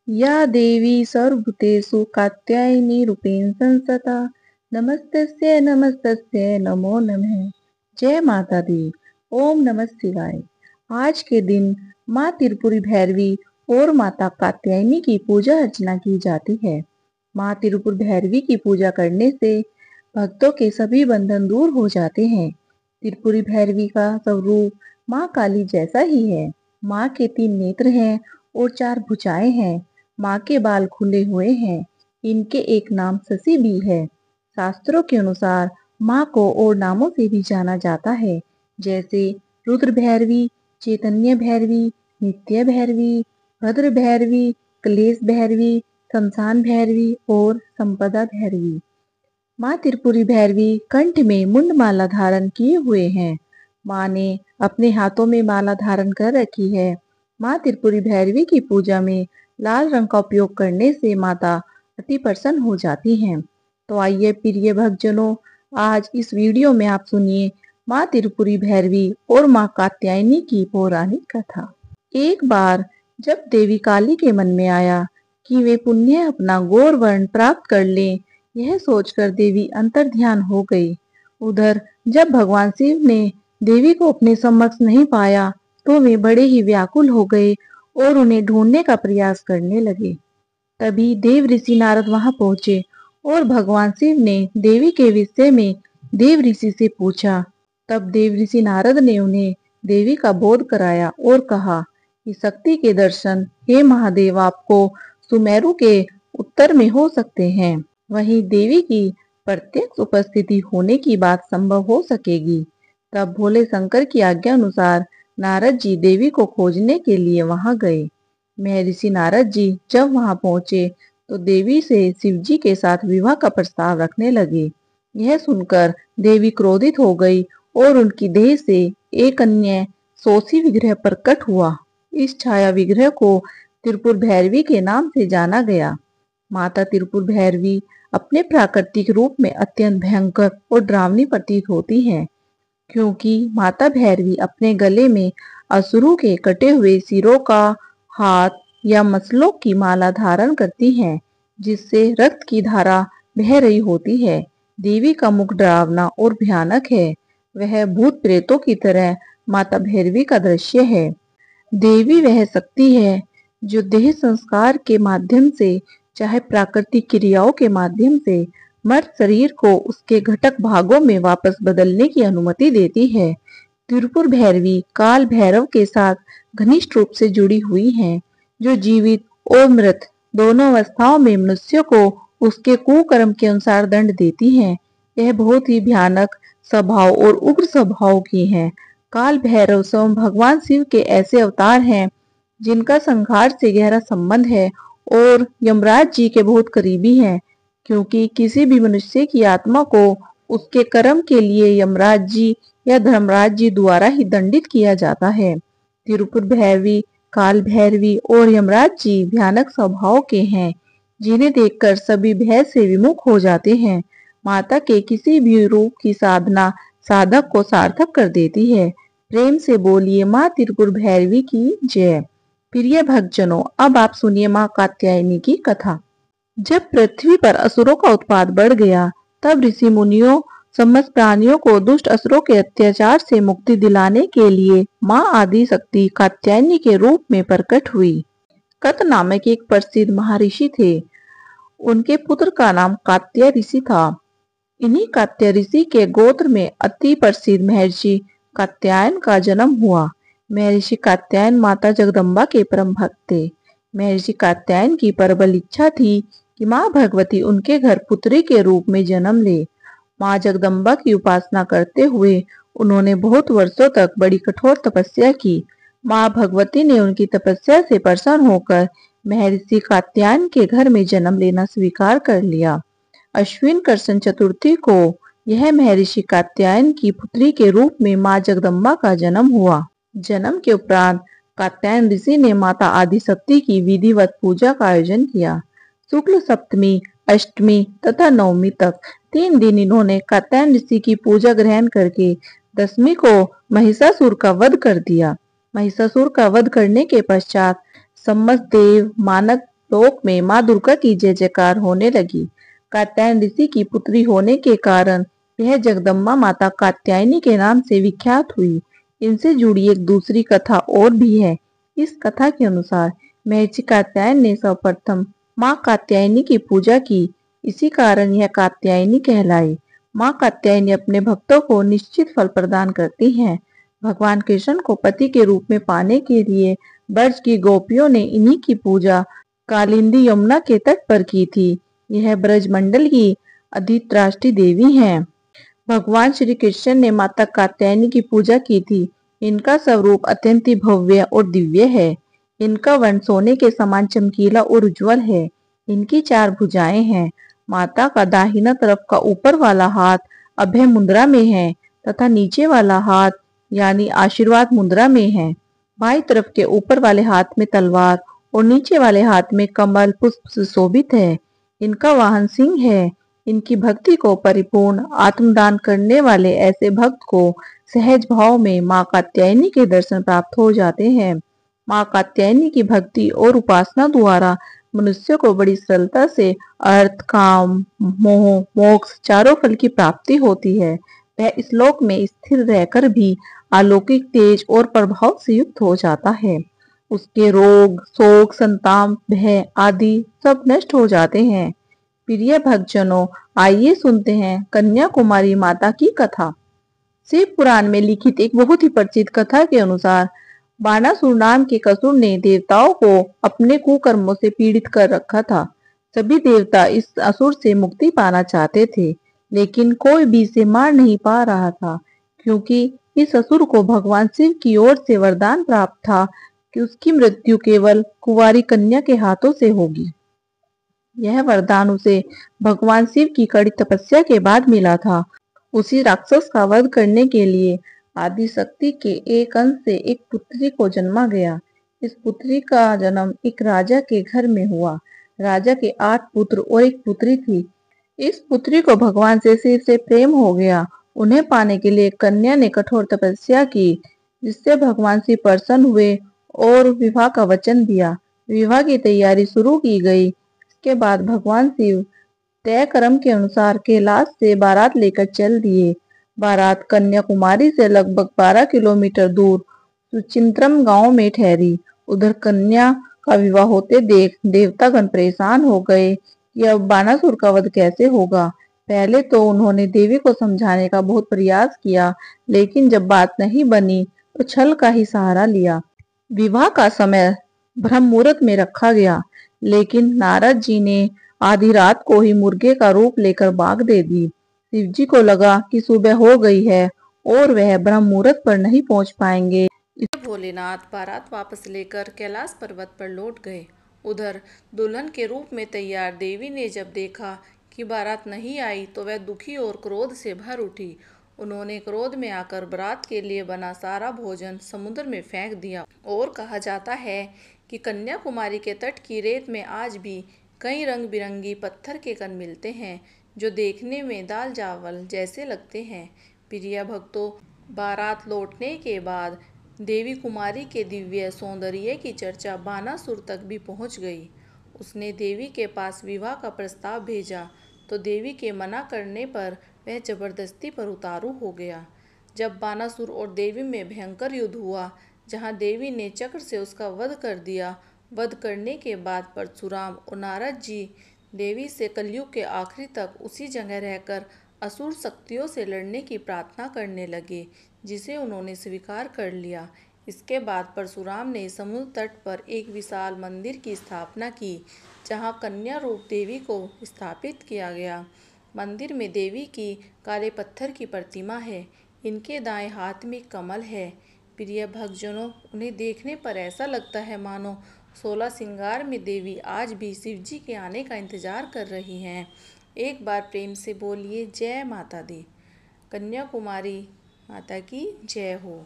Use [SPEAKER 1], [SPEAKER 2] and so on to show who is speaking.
[SPEAKER 1] या देवी सर्वभूतेषु कात्यायनी रूपेण संस्थिता नमस्तस्यै नमस्तस्यै नमो नमः। जय माता दी। ओम नमः शिवाय। आज के दिन माँ त्रिपुरी भैरवी और माता कात्यायनी की पूजा अर्चना की जाती है। माँ त्रिपुर भैरवी की पूजा करने से भक्तों के सभी बंधन दूर हो जाते हैं। त्रिपुरी भैरवी का स्वरूप माँ काली जैसा ही है। माँ के 3 नेत्र हैं और 4 भुजाएं हैं। माँ के बाल खुले हुए हैं। इनके एक नाम शशि भी है। शास्त्रों के अनुसार माँ को और नामों से भी जाना जाता है, जैसे रुद्र भैरवी, चैतन्य भैरवी, नित्य भैरवी, भद्र भैरवी, क्लेश भैरवी, शमशान भैरवी और संपदा भैरवी। माँ त्रिपुरी भैरवी कंठ में मुंड माला धारण किए हुए हैं। माँ ने अपने हाथों में माला धारण कर रखी है। माँ त्रिपुरी भैरवी की पूजा में लाल रंग का उपयोग करने से माता अति प्रसन्न हो जाती हैं। तो आइए प्रिय भक्तजनों, आज इस वीडियो में आप सुनिए माँ त्रिपुरी भैरवी और माँ कात्यायनी की पौराणिक कथा। एक बार जब देवी काली के मन में आया कि वे पुण्य अपना गौर वर्ण प्राप्त कर लें, यह सोचकर देवी अंतर ध्यान हो गई। उधर जब भगवान शिव ने देवी को अपने समक्ष नहीं पाया तो वे बड़े ही व्याकुल हो गए और उन्हें ढूंढने का प्रयास करने लगे। तभी देव ऋषि नारद वहां पहुंचे और भगवान शिव ने देवी के विषय में देव ऋषि से पूछा। तब देव ऋषि नारद ने उन्हें देवी का बोध कराया और कहा कि शक्ति के दर्शन हे महादेव आपको सुमेरु के उत्तर में हो सकते हैं, वहीं देवी की प्रत्यक्ष उपस्थिति होने की बात संभव हो सकेगी। तब भोले शंकर की आज्ञा अनुसार नारद जी देवी को खोजने के लिए वहां गए। महर्षि नारद जी जब वहां पहुंचे तो देवी से शिवजी के साथ विवाह का प्रस्ताव रखने लगे। यह सुनकर देवी क्रोधित हो गई और उनकी देह से एक अन्य सोसी विग्रह प्रकट हुआ। इस छाया विग्रह को त्रिपुर भैरवी के नाम से जाना गया। माता त्रिपुर भैरवी अपने प्राकृतिक रूप में अत्यंत भयंकर और डरावनी प्रतीत होती हैं, क्योंकि माता भैरवी अपने गले में असुरों के कटे हुए सिरों का हाथ या मसलों की माला धारण करती हैं, जिससे रक्त की धारा बह रही होती है। देवी का मुख डरावना और भयानक है। वह भूत प्रेतों की तरह माता भैरवी का दृश्य है। देवी वह शक्ति है जो देह संस्कार के माध्यम से, चाहे प्राकृतिक क्रियाओं के माध्यम से, मर्त शरीर को उसके घटक भागों में वापस बदलने की अनुमति देती है। त्रिपुर भैरवी काल भैरव के साथ घनिष्ठ रूप से जुड़ी हुई हैं, जो जीवित और मृत दोनों अवस्थाओं में मनुष्य को उसके कुकर्म के अनुसार दंड देती हैं। यह बहुत ही भयानक स्वभाव और उग्र स्वभाव की हैं। काल भैरव स्वयं भगवान शिव के ऐसे अवतार हैं जिनका संहार से गहरा संबंध है और यमराज जी के बहुत करीबी हैं, क्योंकि किसी भी मनुष्य की आत्मा को उसके कर्म के लिए यमराज जी या धर्मराज जी द्वारा ही दंडित किया जाता है। त्रिपुर भैरवी, काल भैरवी और यमराज जी भयानक स्वभाव के हैं, जिन्हें देखकर सभी भय से विमुख हो जाते हैं। माता के किसी भी रूप की साधना साधक को सार्थक कर देती है। प्रेम से बोलिए माँ त्रिपुर भैरवी की जय। प्रिय भक्तजनों, अब आप सुनिए माँ कात्यायनी की कथा। जब पृथ्वी पर असुरों का उत्पात बढ़ गया, तब ऋषि मुनियों समस्त प्राणियों को दुष्ट असुरों के अत्याचार से मुक्ति दिलाने के लिए माँ आदि शक्ति कात्यायनी के रूप में प्रकट हुई। कत नामक एक प्रसिद्ध महर्षि थे। उनके पुत्र का नाम कात्याय ऋषि था। इन्हीं कात्याय ऋषि के गोत्र में अति प्रसिद्ध महर्षि कात्यायन का जन्म हुआ। महर्षि कात्यायन माता जगदम्बा के परम भक्त थे। महर्षि कात्यायन की प्रबल इच्छा थी कि माँ भगवती उनके घर पुत्री के रूप में जन्म ले। माँ जगदम्बा की उपासना करते हुए उन्होंने बहुत वर्षों तक बड़ी कठोर तपस्या की। माँ भगवती ने उनकी तपस्या से प्रसन्न होकर महर्षि कात्यायन के घर में जन्म लेना स्वीकार कर लिया। अश्विन कृष्ण चतुर्थी को यह महर्षि कात्यायन की पुत्री के रूप में माँ जगदम्बा का जन्म हुआ। जन्म के उपरांत कात्यायन ऋषि ने माता आदिशक्ति की विधिवत पूजा का आयोजन किया। शुक्ल सप्तमी, अष्टमी तथा नवमी तक 3 दिन इन्होंने कात्यायन ऋषि की पूजा ग्रहण करके दशमी को महिषासुर का वध कर दिया। महिषासुर का वध करने के पश्चात समस्त देव, मानव लोक में माँ दुर्गा की जय जयकार होने लगी। कात्यायन ऋषि की पुत्री होने के कारण यह जगदम्बा माता कात्यायनी के नाम से विख्यात हुई। इनसे जुड़ी एक दूसरी कथा और भी है। इस कथा के अनुसार महर्षि कात्यायन ने सर्वप्रथम माँ कात्यायनी की पूजा की, इसी कारण यह कात्यायनी कहलाई। माँ कात्यायनी अपने भक्तों को निश्चित फल प्रदान करती हैं। भगवान कृष्ण को पति के रूप में पाने के लिए ब्रज की गोपियों ने इन्हीं की पूजा कालिंदी यमुना के तट पर की थी। यह ब्रज मंडल की अधित्राष्ट्री देवी हैं। भगवान श्री कृष्ण ने माता कात्यायनी की पूजा की थी। इनका स्वरूप अत्यंत ही भव्य और दिव्य है। इनका वर्ण सोने के समान चमकीला और उज्जवल है। इनकी 4 भुजाएं हैं। माता का दाहिना तरफ का ऊपर वाला हाथ अभय मुद्रा में है तथा नीचे वाला हाथ यानी आशीर्वाद मुद्रा में है। बाईं तरफ के ऊपर वाले हाथ में तलवार और नीचे वाले हाथ में कमल पुष्प सुशोभित है। इनका वाहन सिंह है। इनकी भक्ति को परिपूर्ण आत्मदान करने वाले ऐसे भक्त को सहज भाव में माँ कात्यायनी के दर्शन प्राप्त हो जाते हैं। माँ कात्यायनी की भक्ति और उपासना द्वारा मनुष्य को बड़ी सरलता से अर्थ, काम, मोह, मोक्ष चारों फल की प्राप्ति होती है। वह इस लोक में स्थिर रहकर भी अलौकिक तेज और प्रभाव से युक्त हो जाता है। उसके रोग, शोक, संताप, भय आदि सब नष्ट हो जाते हैं। प्रिय भक्तजनों, आइए सुनते हैं कन्याकुमारी माता की कथा। शिव पुराण में लिखित एक बहुत ही प्रसिद्ध कथा के अनुसार बाणासुर नाम के असुर ने देवताओं को अपने कुकर्मों से पीड़ित कर रखा था। सभी देवता इस असुर से मुक्ति पाना चाहते थे, लेकिन कोई भी इसे मार नहीं पा रहा था, क्योंकि इस असुर को भगवान शिव की ओर से वरदान प्राप्त था कि उसकी मृत्यु केवल कुंवारी कन्या के हाथों से होगी। यह वरदान उसे भगवान शिव की कड़ी तपस्या के बाद मिला था। उसी राक्षस का वध करने के लिए आदि शक्ति के एक अंश से एक पुत्री को जन्मा गया। इस पुत्री का जन्म एक राजा के घर में हुआ। राजा के 8 पुत्र और एक पुत्री थी। इस पुत्री को भगवान से शिव से प्रेम हो गया। उन्हें पाने के लिए कन्या ने कठोर तपस्या की, जिससे भगवान शिव प्रसन्न हुए और विवाह का वचन दिया। विवाह की तैयारी शुरू की गई। इसके बाद भगवान शिव तय क्रम के अनुसार कैलाश से बारात लेकर चल दिए। बारात कन्याकुमारी से लगभग 12 किलोमीटर दूर सुचिंत्रम गांव में ठहरी। उधर कन्या का विवाह होते देख देवतागण परेशान हो गए कि अब बानासुर का वध कैसे होगा। पहले तो उन्होंने देवी को समझाने का बहुत प्रयास किया, लेकिन जब बात नहीं बनी तो छल का ही सहारा लिया। विवाह का समय ब्रह्म मुहूर्त में रखा गया, लेकिन नारद जी ने आधी रात को ही मुर्गे का रूप लेकर भाग दे दी। शिव जी को लगा कि सुबह हो गई है और वह ब्रह्म मुहूर्त पर नहीं पहुंच पाएंगे।
[SPEAKER 2] इसलिए भोलेनाथ बारात वापस लेकर कैलाश पर्वत पर लौट गए। उधर दुल्हन के रूप में तैयार देवी ने जब देखा कि बारात नहीं आई तो वह दुखी और क्रोध से भर उठी। उन्होंने क्रोध में आकर बारात के लिए बना सारा भोजन समुद्र में फेंक दिया। और कहा जाता है कि कन्याकुमारी के तट की रेत में आज भी कई रंग बिरंगी पत्थर के कण मिलते हैं, जो देखने में दाल चावल जैसे लगते हैं। प्रिय भक्तों, बारात लौटने के बाद देवी कुमारी के दिव्य सौंदर्य की चर्चा बानासुर तक भी पहुंच गई। उसने देवी के पास विवाह का प्रस्ताव भेजा, तो देवी के मना करने पर वह जबरदस्ती पर उतारू हो गया। जब बानासुर और देवी में भयंकर युद्ध हुआ, जहां देवी ने चक्र से उसका वध कर दिया। वध करने के बाद परशुराम और नारद जी देवी से कलयुग के आखिरी तक उसी जगह रहकर असुर शक्तियों से लड़ने की प्रार्थना करने लगे, जिसे उन्होंने स्वीकार कर लिया। इसके बाद परशुराम ने समुद्र तट पर एक विशाल मंदिर की स्थापना की, जहां कन्या रूप देवी को स्थापित किया गया। मंदिर में देवी की काले पत्थर की प्रतिमा है। इनके दाएं हाथ में कमल है। प्रिय भक्तजनों, उन्हें देखने पर ऐसा लगता है मानो 16 श्रृंगार में देवी आज भी शिव जी के आने का इंतजार कर रही हैं। एक बार प्रेम से बोलिए जय माता दी। कन्याकुमारी माता की जय हो।